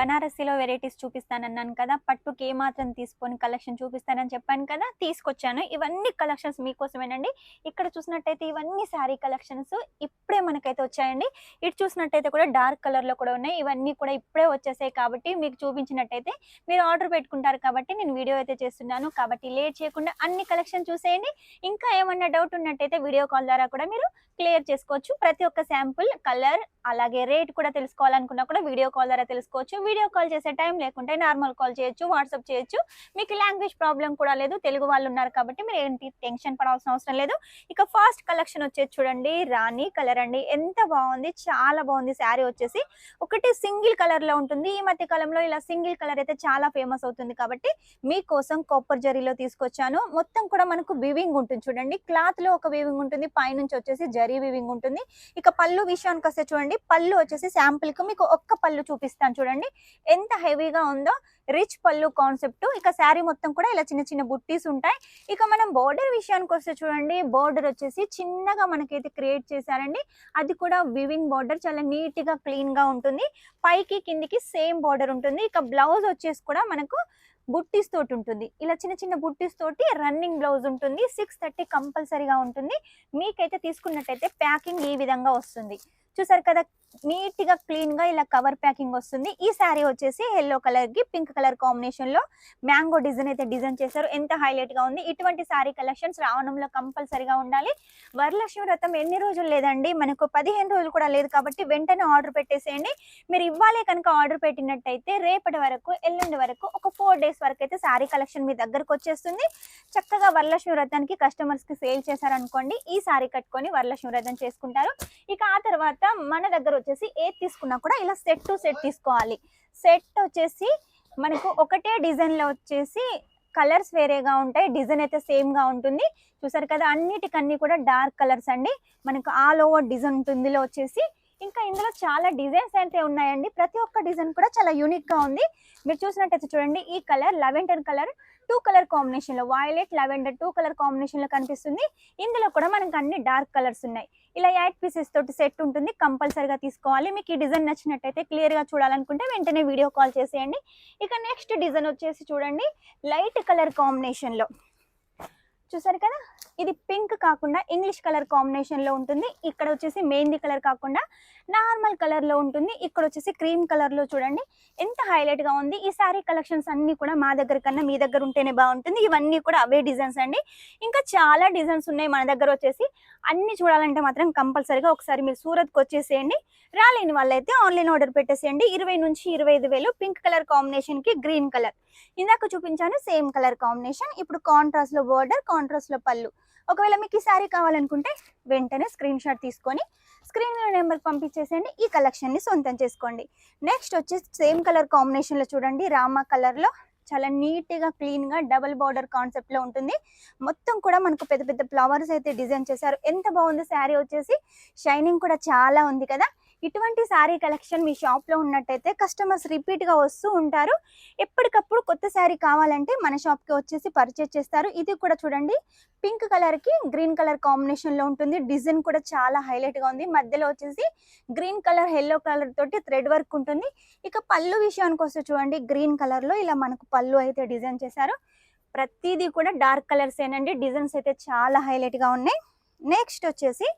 బనారసిలో varieties చూపిస్తానన్నాను కదా! పట్టుకి ఏమాత్రం తీసిపోని collection చూపిస్తానని చెప్పాను కదా! తీసుకొచ్చాను. ఇవన్నీ కలెక్షన్స్ మీకోసమేనండి. ఇక్కడ చూసినట్టయితే ఇవన్నీ శారీ కలెక్షన్స్ ఇప్పుడే మనకైతే వచ్చాయండి. ఇటు చూసినట్టయితే కూడా డార్క్ కలర్‌లో కూడా ఉన్నాయి. ఇవన్నీ కూడా ఇప్పుడే వచ్చేసాయి కాబట్టి మీకు చూపించినట్టయితే మీరు ఆర్డర్ పెట్టుకుంటారు కాబట్టి నేను వీడియో అయితే చేస్తున్నాను. కాబట్టి లేట్ చేయకుండా అన్ని కలెక్షన్ చూసేయండి. ఇంకా ఏమన్నా డౌట్ ఉన్నట్టయితే వీడియో కాల్ ద్వారా కూడా మీరు క్లియర్ చేసుకోవచ్చు. ప్రతి ఒక్క శాంపుల్, కలర్ అలాగే రేట్ కూడా తెలుసుకోవాలనుకున్నా కూడా వీడియో కాల్ ద్వారా తెలుసుకోవచ్చు. వీడియో కాల్ చేసే టైం లేకుంటే నార్మల్ కాల్ చేయొచ్చు, వాట్సాప్ చేయొచ్చు. మీకు లాంగ్వేజ్ ప్రాబ్లమ్ కూడా లేదు. తెలుగు వాళ్ళు ఉన్నారు కాబట్టి మీరు ఏంటి టెన్షన్ పడాల్సిన అవసరం లేదు. ఇక ఫస్ట్ కలెక్షన్ వచ్చేసి చూడండి, రాణి కలర్ అండి. ఎంత బాగుంది, చాలా బాగుంది. శారీ వచ్చేసి ఒకటి సింగిల్ కలర్ లో ఉంటుంది. ఈ మధ్య కాలంలో ఇలా సింగిల్ కలర్ అయితే చాలా ఫేమస్ అవుతుంది కాబట్టి మీకోసం కాపర్ జరీలో తీసుకొచ్చాను. మొత్తం కూడా మనకు వివింగ్ ఉంటుంది చూడండి. క్లాత్ లో ఒక వివింగ్ ఉంటుంది, పైనుంచి వచ్చేసి జరీ వివింగ్ ఉంటుంది. ఇక పళ్ళు విషయానికి వస్తే చూడండి, పళ్ళు వచ్చేసి శాంపుల్ కి మీకు ఒక్క పళ్ళు చూపిస్తాను చూడండి ఎంత హెవీగా ఉందో. రిచ్ పళ్ళు కాన్సెప్ట్. ఇక శారీ మొత్తం కూడా ఇలా చిన్న చిన్న బుట్టీస్ ఉంటాయి. ఇక మనం బోర్డర్ విషయానికి వస్తే చూడండి, బోర్డర్ వచ్చేసి చిన్నగా మనకైతే క్రియేట్ చేశారండి. అది కూడా వివింగ్ బోర్డర్, చాలా నీట్ గా క్లీన్ గా ఉంటుంది. పైకి కిందికి సేమ్ బోర్డర్ ఉంటుంది. ఇక బ్లౌజ్ వచ్చేసి కూడా మనకు బుట్టీస్ తోటి ఉంటుంది. ఇలా చిన్న చిన్న బుట్టీస్ తోటి రన్నింగ్ బ్లౌజ్ ఉంటుంది. 630 కంపల్సరీగా ఉంటుంది. మీకైతే తీసుకున్నట్టయితే ప్యాకింగ్ ఈ విధంగా వస్తుంది. చూసారు కదా, నీట్ గా క్లీన్ గా ఇలా కవర్ ప్యాకింగ్ వస్తుంది. ఈ శారీ వచ్చేసి ఎల్లో కలర్ కి పింక్ కలర్ కాంబినేషన్ లో మ్యాంగో డిజైన్ అయితే డిజైన్ చేశారు. ఎంత హైలైట్ గా ఉంది. ఇటువంటి శారీ కలెక్షన్స్ రావడంలో కంపల్సరీగా ఉండాలి. వరలక్ష్మి వ్రతం ఎన్ని రోజులు లేదండి, మనకు 15 రోజులు కూడా లేదు కాబట్టి వెంటనే ఆర్డర్ పెట్టేసేయండి. మీరు ఇవ్వాలి కనుక ఆర్డర్ పెట్టినట్టయితే రేపటి వరకు, ఎల్లుండి వరకు, ఒక 4 డేస్ వరకు అయితే శారీ కలెక్షన్ మీ దగ్గరకు వచ్చేస్తుంది. చక్కగా వరలక్ష్మి వ్రతానికి కస్టమర్స్ కి సేల్ చేశారనుకోండి, ఈ శారీ కట్టుకొని వరలక్ష్మి వ్రతం చేసుకుంటారు. ఇక ఆ తర్వాత మన దగ్గర వచ్చేసి ఏది తీసుకున్నా కూడా ఇలా సెట్ టు సెట్ తీసుకోవాలి. సెట్ వచ్చేసి మనకు ఒకటే డిజైన్ లో వచ్చేసి కలర్స్ వేరేగా ఉంటాయి, డిజైన్ అయితే సేమ్ గా ఉంటుంది. చూసారు కదా, అన్నిటికన్నీ కూడా డార్క్ కలర్స్ అండి. మనకు ఆల్ ఓవర్ డిజైన్ ఉంటుంది ఇందులో వచ్చేసి. ఇంకా ఇందులో చాలా డిజైన్స్ అయితే ఉన్నాయండి. ప్రతి ఒక్క డిజైన్ కూడా చాలా యూనిక్ గా ఉంది. మీరు చూసినట్టయితే చూడండి, ఈ colour lavender colour 2 colour combination లో, వైలెట్ లెవెండర్ 2 కలర్ కాంబినేషన్ లో కనిపిస్తుంది. ఇందులో కూడా మనకు అన్ని డార్క్ కలర్స్ ఉన్నాయి. ఇలా 8 పీసెస్ తోటి సెట్ ఉంటుంది. కంపల్సరీగా తీసుకోవాలి. మీకు ఈ డిజైన్ నచ్చినట్టయితే, క్లియర్ గా చూడాలనుకుంటే వెంటనే వీడియో కాల్ చేసేయండి. ఇక నెక్స్ట్ డిజైన్ వచ్చేసి చూడండి, లైట్ కలర్ కాంబినేషన్ లో. చూసారు కదా, ఇది పింక్ కాకుండా ఇంగ్లీష్ కలర్ కాంబినేషన్ లో ఉంటుంది. ఇక్కడ వచ్చేసి మెహందీ కలర్ కాకుండా నార్మల్ కలర్ లో ఉంటుంది. ఇక్కడ వచ్చేసి క్రీమ్ కలర్ లో చూడండి ఎంత హైలైట్ గా ఉంది. ఈ శారీ కలెక్షన్స్ అన్ని కూడా మా దగ్గర కన్నా మీ దగ్గర ఉంటేనే బాగుంటుంది. ఇవన్నీ కూడా అవే డిజైన్స్ అండి. ఇంకా చాలా డిజైన్స్ ఉన్నాయి మన దగ్గర వచ్చేసి. అన్ని చూడాలంటే మాత్రం కంపల్సరీగా ఒకసారి మీరు సూరత్కి వచ్చేసేయండి. రాలేని వాళ్ళైతే ఆన్లైన్ ఆర్డర్ పెట్టేసేయండి. 20 నుంచి 25 వేలు. పింక్ కలర్ కాంబినేషన్ కి గ్రీన్ కలర్ ఇందాక చూపించాను, సేమ్ కలర్ కాంబినేషన్. ఇప్పుడు కాంట్రాస్ట్ లో బోర్డర్, కాంట్రాస్ట్ లో పళ్ళు. ఒకవేళ మీకు ఈ శారీ కావాలనుకుంటే వెంటనే స్క్రీన్ షాట్ తీసుకొని స్క్రీన్ నెంబర్ పంపించేసేయండి. ఈ కలెక్షన్ ని సొంతం చేసుకోండి. నెక్స్ట్ వచ్చేసి సేమ్ కలర్ కాంబినేషన్ లో చూడండి, రామా కలర్ లో చాలా నీట్ గా క్లీన్ గా డబుల్ బార్డర్ కాన్సెప్ట్ లో ఉంటుంది. మొత్తం కూడా మనకు పెద్ద పెద్ద ఫ్లవర్స్ అయితే డిజైన్ చేశారు. ఎంత బాగుంది శారీ వచ్చేసి. షైనింగ్ కూడా చాలా ఉంది కదా. ఇటువంటి శారీ కలెక్షన్ మీ షాప్ లో ఉన్నట్టయితే కస్టమర్స్ రిపీట్ గా వస్తూ ఉంటారు. ఎప్పటికప్పుడు కొత్త శారీ కావాలంటే మన షాప్ కి వచ్చేసి పర్చేస్ చేస్తారు. ఇది కూడా చూడండి, పింక్ కలర్ కి గ్రీన్ కలర్ కాంబినేషన్ లో ఉంటుంది. డిజైన్ కూడా చాలా హైలైట్ గా ఉంది. మధ్యలో వచ్చేసి గ్రీన్ కలర్, ఎల్లో కలర్ తోటి థ్రెడ్ వర్క్ ఉంటుంది. ఇక పళ్ళు విషయానికి వస్తే చూడండి, గ్రీన్ కలర్ లో ఇలా మనకు పళ్ళు అయితే డిజైన్ చేశారు. ప్రతిదీ కూడా డార్క్ కలర్స్ ఏనండి. డిజైన్స్ అయితే చాలా హైలైట్ గా ఉన్నాయి. నెక్స్ట్ వచ్చేసి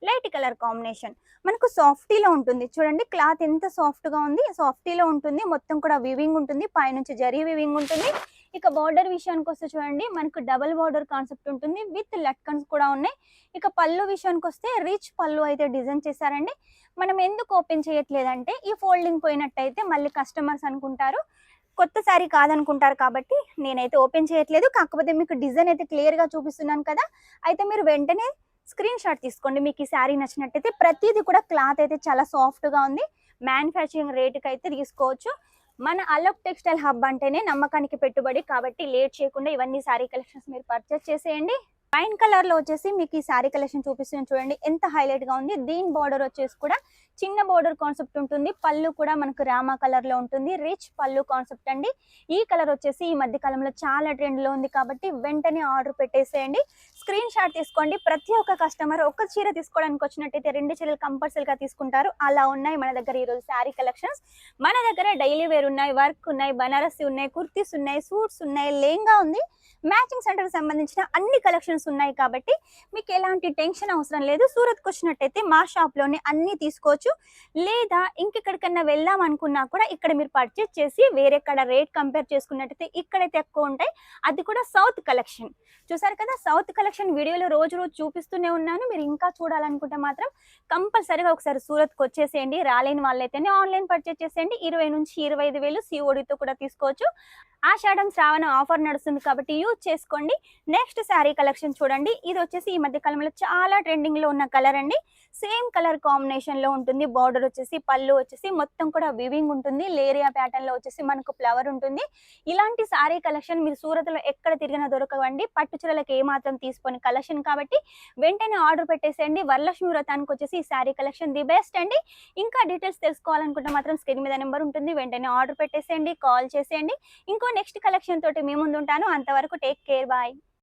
లైట్ కలర్ కాంబినేషన్ మనకు సాఫ్టీలో ఉంటుంది. చూడండి క్లాత్ ఎంత సాఫ్ట్ గా ఉంది. సాఫ్టీలో ఉంటుంది. మొత్తం కూడా వివింగ్ ఉంటుంది. పైనుంచి జరీ వివింగ్ ఉంటుంది. ఇక బార్డర్ విషయానికి వస్తే చూడండి, మనకు డబుల్ బార్డర్ కాన్సెప్ట్ ఉంటుంది. విత్ లట్కన్స్ కూడా ఉన్నాయి. ఇక పళ్ళు విషయానికి వస్తే రిచ్ పళ్ళు అయితే డిజైన్ చేశారండి. మనం ఎందుకు ఓపెన్ చేయట్లేదంటే, ఈ ఫోల్డింగ్ పోయినట్టయితే మళ్ళీ కస్టమర్స్ అనుకుంటారు కొత్త శారీ కాదనుకుంటారు కాబట్టి నేనైతే ఓపెన్ చేయట్లేదు. కాకపోతే మీకు డిజైన్ అయితే క్లియర్ గా చూపిస్తున్నాను కదా. అయితే మీరు వెంటనే స్క్రీన్ షాట్ తీసుకోండి. మీకు ఈ శారీ నచ్చినట్టయితే. ప్రతిదీ కూడా క్లాత్ అయితే చాలా సాఫ్ట్ గా ఉంది. మ్యానుఫ్యాక్చరింగ్ రేటుకి అయితే తీసుకోవచ్చు. మన అలోక్ టెక్స్టైల్ హబ్ అంటేనే నమ్మకానికి పెట్టుబడి కాబట్టి లేట్ చేయకుండా ఇవన్నీ శారీ కలెక్షన్స్ మీరు పర్చేస్ చేసేయండి. వైన్ కలర్ లో వచ్చేసి మీకు ఈ శారీ కలెక్షన్ చూపిస్తున్నాను చూడండి ఎంత హైలైట్ గా ఉంది. దీని బార్డర్ వచ్చేసి కూడా చిన్న బార్డర్ కాన్సెప్ట్ ఉంటుంది. పళ్ళు కూడా మనకు రామా కలర్ లో ఉంటుంది. రిచ్ పళ్ళు కాన్సెప్ట్ అండి. ఈ కలర్ వచ్చేసి ఈ మధ్య కాలంలో చాలా ట్రెండ్ లో ఉంది కాబట్టి వెంటనే ఆర్డర్ పెట్టేసేయండి. స్క్రీన్ షాట్ తీసుకోండి. ప్రతి ఒక్క కస్టమర్ ఒక్క చీర తీసుకోవడానికి వచ్చినట్టయితే 2 చీరలు కంపల్సరీగా తీసుకుంటారు. అలా ఉన్నాయి మన దగ్గర ఈరోజు శారీ కలెక్షన్స్. మన దగ్గర డైలీ వేర్ ఉన్నాయి, వర్క్ ఉన్నాయి, బనారసి ఉన్నాయి, కుర్తీస్ ఉన్నాయి, సూట్స్ ఉన్నాయి, లెహంగా ఉంది, మ్యాచింగ్ సెంటర్కి సంబంధించిన అన్ని కలెక్షన్స్ ఉన్నాయి. కాబట్టి మీకు ఎలాంటి టెన్షన్ అవసరం లేదు. సూరత్కి వచ్చినట్టయితే మా షాప్లోనే అన్నీ తీసుకోవచ్చు. లేదా ఇంకెక్కడికన్నా వెళ్దాం అనుకున్నా కూడా ఇక్కడ మీరు పర్చేస్ చేసి వేరే కడ రేట్ కంపేర్ చేసుకున్నట్టయితే ఇక్కడైతే ఎక్కువ ఉంటాయి. అది కూడా సౌత్ కలెక్షన్. చూసారు కదా, సౌత్ కలెక్షన్ వీడియోలో రోజు చూపిస్తూనే ఉన్నాను. మీరు ఇంకా చూడాలనుకుంటే మాత్రం కంపల్సరీగా ఒకసారి సూరత్కి వచ్చేసేయండి. రాలేని వాళ్ళైతేనే ఆన్లైన్ పర్చేస్ చేసేయండి. 20 నుంచి 25,000 CODతో కూడా తీసుకోవచ్చు. ఆషాఢం శ్రావణ ఆఫర్ నడుస్తుంది కాబట్టి యూజ్ చేసుకోండి. నెక్స్ట్ శారీ కలెక్షన్ చూడండి. ఇది వచ్చేసి ఈ మధ్య కాలంలో చాలా ట్రెండింగ్ లో ఉన్న కలర్ అండి. సేమ్ కలర్ కాంబినేషన్ లో ఉంటుంది. బార్డర్ వచ్చేసి పళ్ళు వచ్చేసి మొత్తం కూడా వివింగ్ ఉంటుంది. లేరియా ప్యాటర్న్ లో వచ్చేసి మనకు ఫ్లవర్ ఉంటుంది. ఇలాంటి శారీ కలెక్షన్ మీరు సూరత్ లో ఎక్కడ తిరిగినా దొరకవండి. పట్టు చీరలకు ఏమాత్రం తీసుకొని కలెక్షన్ కాబట్టి వెంటనే ఆర్డర్ పెట్టేసేయండి. వరలక్ష్మి వ్రతానికి వచ్చేసి ఈ శారీ కలెక్షన్ ది బెస్ట్ అండి. ఇంకా డీటెయిల్స్ తెలుసుకోవాలనుకుంటే మాత్రం స్క్రీన్ మీద నెంబర్ ఉంటుంది. వెంటనే ఆర్డర్ పెట్టేసేయండి, కాల్ చేసేయండి. ఇంకో నెక్స్ట్ కలెక్షన్ తోటి మీ ముందు ఉంటాను. అంతవరకు టేక్ కేర్, బాయ్.